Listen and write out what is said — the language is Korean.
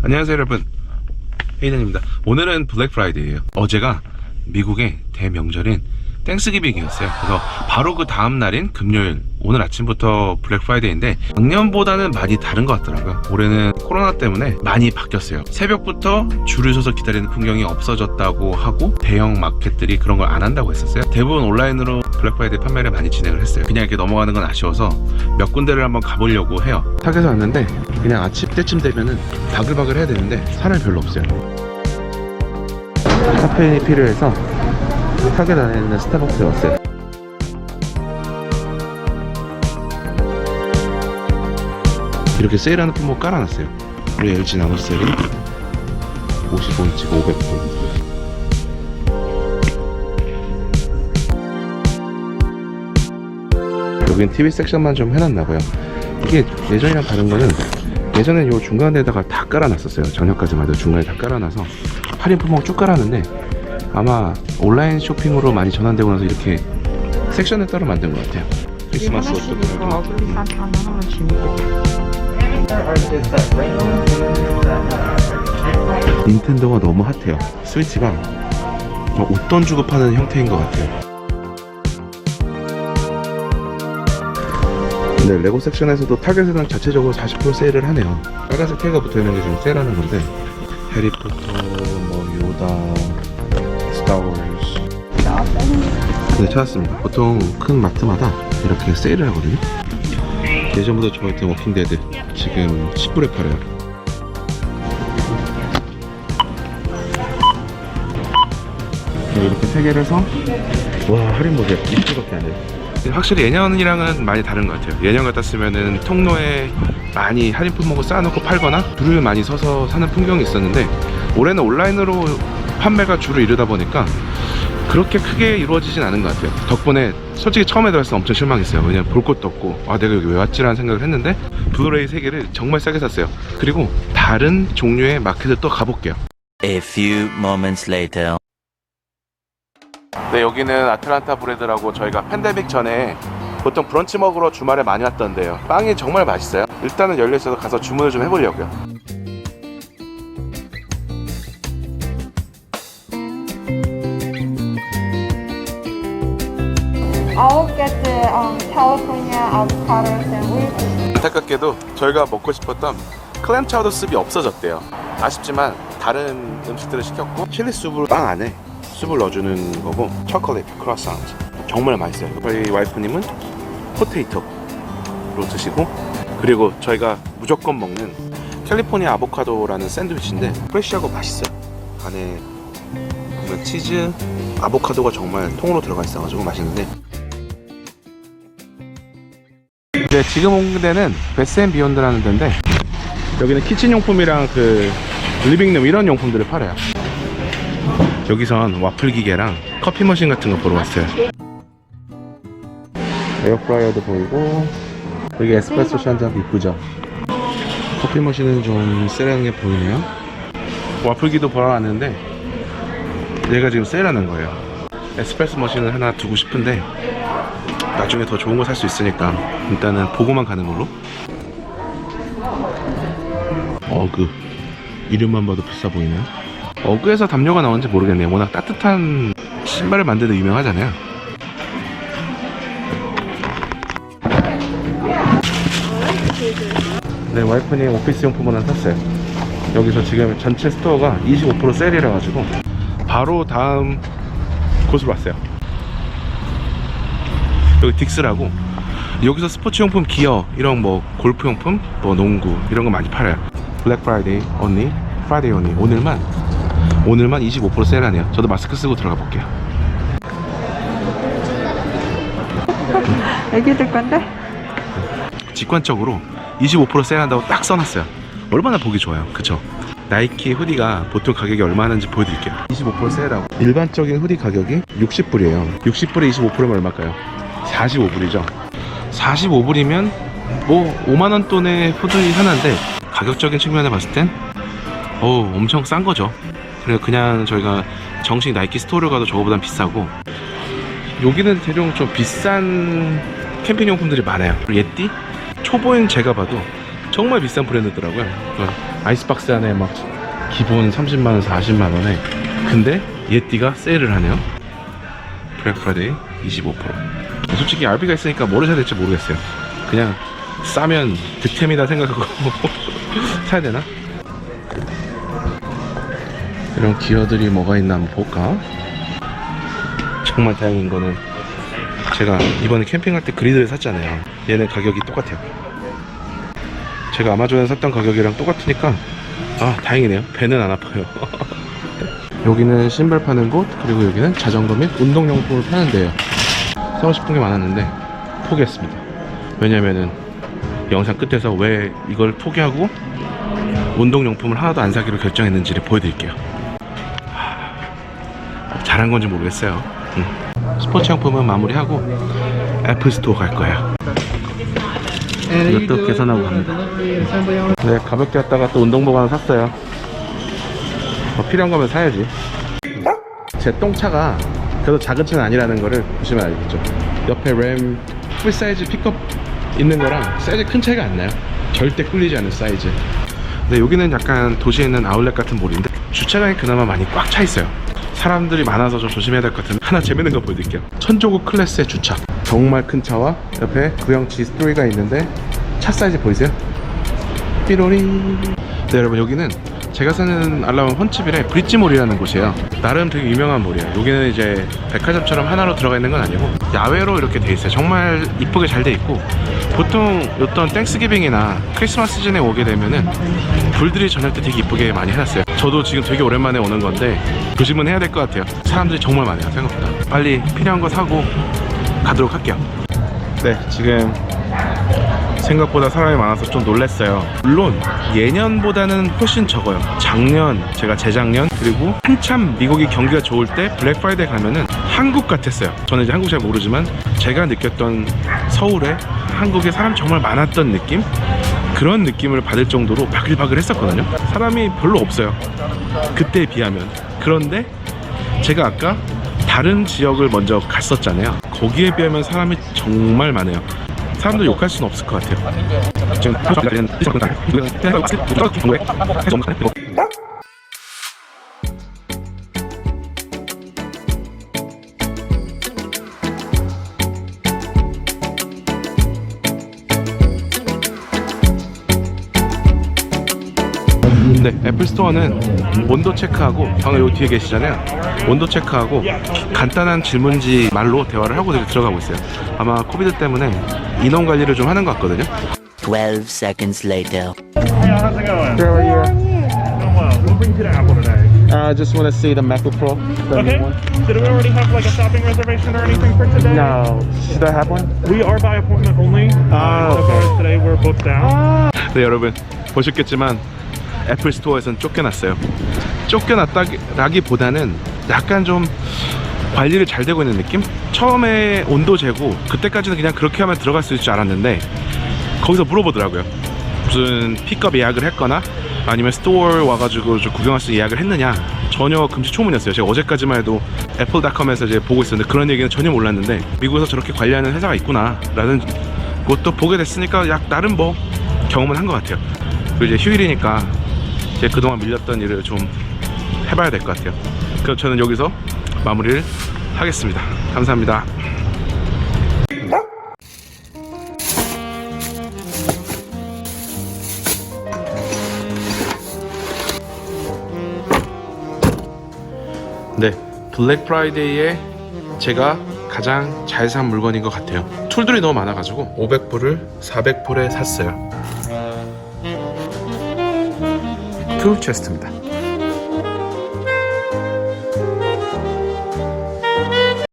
안녕하세요 여러분, 헤이든입니다. 오늘은 블랙 프라이데이예요. 어제가 미국의 대명절인 땡스기빙이었어요. 그래서 바로 그 다음 날인 금요일, 오늘 아침부터 블랙 프라이데이인데 작년보다는 많이 다른 것 같더라고요. 올해는 코로나 때문에 많이 바뀌었어요. 새벽부터 줄을 서서 기다리는 풍경이 없어졌다고 하고 대형 마켓들이 그런 걸 안 한다고 했었어요. 대부분 온라인으로 블랙 프라이데이 판매를 많이 진행을 했어요. 그냥 이렇게 넘어가는 건 아쉬워서 몇 군데를 한번 가보려고 해요. 타겟에서 왔는데 그냥 아침 때쯤 되면은 바글바글 해야 되는데 사람이 별로 없어요. 카페인이 필요해서 타겟 안에 있는 스타벅스에 왔어요. 이렇게 세일하는 품목 깔아놨어요. 우리 LG 나노 세일이 55인치가 500불. 여긴 TV 섹션만 좀 해놨나봐요. 이게 예전이랑 다른 거는 예전엔 요 중간에다가 다 깔아놨었어요. 작년까지만 해도 중간에 다 깔아놔서 할인 품목 쭉 깔았는데 아마 온라인 쇼핑으로 많이 전환되고 나서 이렇게 섹션을 따로 만든 것 같아요. 크리스마스 옷도 그렇고. 닌텐도가 너무 핫해요. 스위치가 웃돈 주고 파는 형태인 것 같아요. 네, 레고 섹션에서도 타겟에는 자체적으로 40% 세일을 하네요. 빨간색 태그가 붙어있는 게 지금 세일하는 건데 해리포터, 요다, 스타워즈. 네, 찾았습니다. 보통 큰 마트마다 이렇게 세일을 하거든요. 예전부터 좋아했던 워킹데드 지금 10불에 팔아요. 네, 이렇게 3개를 해서 와, 할인 보세요. 20불밖에 안 돼요. 확실히 예년이랑은 많이 다른 것 같아요. 예년 같았으면은 통로에 많이 할인 품목을 쌓아놓고 팔거나 줄을 많이 서서 사는 풍경이 있었는데 올해는 온라인으로 판매가 주를 이루다 보니까 그렇게 크게 이루어지진 않은 것 같아요. 덕분에 솔직히 처음에 들어왔을 때 엄청 실망했어요. 왜냐면 볼 것도 없고 아 내가 여기 왜 왔지라는 생각을 했는데 블루레이 3개를 정말 싸게 샀어요. 그리고 다른 종류의 마켓을 또 가볼게요. A few moments later. 네, 여기는 아틀란타 브레드라고 저희가 팬데믹 전에 보통 브런치 먹으러 주말에 많이 왔던데요. 빵이 정말 맛있어요. 일단은 열려있어서 가서 주문을 좀 해보려고요. I'll get the California avocado sandwich. 안타깝게도 저희가 먹고 싶었던 클램 차우더 숲이 없어졌대요. 아쉽지만 다른 음식들을 시켰고 칠리 숲을 빵 안에 숲을 넣어주는 거고 초콜릿 크로issant 정말 맛있어요. 저희 와이프님은 포테이토로 드시고 그리고 저희가 무조건 먹는 캘리포니아 아보카도라는 샌드위치인데 프레쉬하고 맛있어요. 안에 보면 치즈, 아보카도가 정말 통으로 들어가 있어가지고 맛있는데 네, 지금 온 데는 베스앤비욘드라는 데인데 여기는 키친용품이랑 그 리빙룸 이런 용품들을 팔아요. 여기선 와플 기계랑 커피 머신 같은 거 보러 왔어요. 에어프라이어도 보이고 여기 에스프레소 샷 한잔 이쁘죠? 커피 머신은 좀 세일하는 게 보이네요. 와플기도 보러 왔는데 얘가 지금 세일하는 거예요. 에스프레소 머신을 하나 두고 싶은데 나중에 더 좋은 거 살 수 있으니까 일단은 보고만 가는 걸로. 어그 이름만 봐도 비싸 보이네요. 어그에서 담요가 나오는지 모르겠네요. 워낙 따뜻한 신발을 만드는 데 유명하잖아요. 네, 와이프님 오피스 용품 하나 샀어요. 여기서 지금 전체 스토어가 25% 세일이라 가지고 바로 다음 곳으로 왔어요. 여기 딕스라고 여기서 스포츠용품, 기어, 이런 뭐 골프용품, 뭐 농구 이런 거 많이 팔아요. 블랙 프라이데이 언니, 프라이데이 언니 오늘만 25% 세일하네요. 저도 마스크 쓰고 들어가 볼게요. 애기들 건데? 직관적으로 25% 세일한다고 딱 써놨어요. 얼마나 보기 좋아요, 그쵸? 나이키 후디가 보통 가격이 얼마 하는지 보여드릴게요. 25% 세일하고 일반적인 후디 가격이 60불이에요 60불에 25%면 얼마일까요? 45불이죠 45불이면 뭐 5만원 돈의 후디 하나인데 가격적인 측면에 봤을 땐 엄청 싼 거죠. 그래서 그냥 저희가 정식 나이키 스토어를 가도 저거보단 비싸고 여기는 대충 좀 비싼 캠핑용품들이 많아요. 예띠? 초보인 제가 봐도 정말 비싼 브랜드더라고요. 아이스박스 안에 막 기본 30만원 40만원에 근데 예띠가 세일을 하네요. 블랙 프라이데이 25%. 솔직히 RB가 있으니까 뭐를 사야 될지 모르겠어요. 그냥 싸면 득템이다 생각하고 사야 되나? 이런 기어들이 뭐가 있나 한번 볼까? 정말 다행인 거는 제가 이번에 캠핑할 때 그리드를 샀잖아요. 얘는 가격이 똑같아요. 제가 아마존에서 샀던 가격이랑 똑같으니까 아 다행이네요. 배는 안 아파요. 여기는 신발 파는 곳, 그리고 여기는 자전거 및 운동용품을 파는 데예요. 사고 싶은 게 많았는데 포기했습니다. 왜냐면은 영상 끝에서 왜 이걸 포기하고 운동용품을 하나도 안 사기로 결정했는지를 보여드릴게요. 잘한 건지 모르겠어요. 스포츠용품은 마무리하고 애플스토어 갈 거예요. 이것도 계산하고 갑니다. 네, 가볍게 왔다가 또 운동복 하나 샀어요. 필요한 거면 사야지. 제 똥차가 그래도 작은 차는 아니라는 거를 보시면 알겠죠. 옆에 램 풀사이즈 픽업 있는 거랑 사이즈 큰 차이가 안 나요. 절대 꿀리지 않은 사이즈. 근데 여기는 약간 도시에 있는 아울렛 같은 몰인데 주차장이 그나마 많이 꽉 차 있어요. 사람들이 많아서 좀 조심해야 될 것 같은데 하나 재밌는 거 보여드릴게요. 천조국 클래스의 주차. 정말 큰 차와 옆에 구형 G3가 있는데 차 사이즈 보이세요? 삐로리. 네, 여러분 여기는 제가 사는 알라밤 펀치빌의 브릿지몰이라는 곳이에요. 나름 되게 유명한 몰이에요. 여기는 이제 백화점처럼 하나로 들어가 있는 건 아니고 야외로 이렇게 돼 있어요. 정말 이쁘게 잘 돼 있고 보통 어떤 땡스기빙이나 크리스마스 시즌에 오게 되면은 불들이 저녁 때 되게 이쁘게 많이 해놨어요. 저도 지금 되게 오랜만에 오는 건데 조심은 해야 될 것 같아요. 사람들이 정말 많아요. 생각보다. 빨리 필요한 거 사고 가도록 할게요. 네, 지금 생각보다 사람이 많아서 좀 놀랐어요. 물론 예년보다는 훨씬 적어요. 작년, 제가 재작년, 그리고 한참 미국이 경기가 좋을 때 블랙 프라이데이 가면은 한국 같았어요. 저는 이제 한국 잘 모르지만 제가 느꼈던 서울에 한국에 사람 정말 많았던 느낌? 그런 느낌을 받을 정도로 바글바글 했었거든요. 사람이 별로 없어요. 그때에 비하면. 그런데 제가 아까 다른 지역을 먼저 갔었잖아요. 거기에 비하면 사람이 정말 많아요. 사람들 욕할 수는 없을 것 같아요. 지금 네, 애플스토어는 온도 체크하고 방금 여기 뒤에 계시잖아요. 온도 체크하고 간단한 질문지 말로 대화를 하고 들어가고 있어요. 아마 코비드 때문에 인원 관리를 좀 하는 것 같거든요. 12 seconds later. How's it going? How are you? Doing well. What brings you to Apple today? I just want to see the MacBook Pro. Okay. So do we already have like a shopping reservation or anything for today? No. Should I have one? We are by appointment only. So far today we're booked down. 네, 여러분 보셨겠지만 애플 스토어에선 쫓겨났어요. 쫓겨났다기보다는 약간 좀 관리를 잘 되고 있는 느낌? 처음에 온도 재고 그때까지는 그냥 그렇게 하면 들어갈 수 있을 줄 알았는데 거기서 물어보더라고요. 무슨 픽업 예약을 했거나 아니면 스토어 와가지고 좀 구경할 수 예약을 했느냐. 전혀 금시초문이었어요. 제가 어제까지만 해도 애플닷컴에서 이제 보고 있었는데 그런 얘기는 전혀 몰랐는데 미국에서 저렇게 관리하는 회사가 있구나 라는 것도 보게 됐으니까 나름 뭐 경험은 한 것 같아요. 그리고 이제 휴일이니까 이제 그동안 밀렸던 일을 좀 해봐야 될 것 같아요. 그럼 저는 여기서 마무리를 하겠습니다. 감사합니다. 네, 블랙 프라이데이에 제가 가장 잘 산 물건인 것 같아요. 툴들이 너무 많아가지고 500불을 400불에 샀어요. 툴 체스트입니다.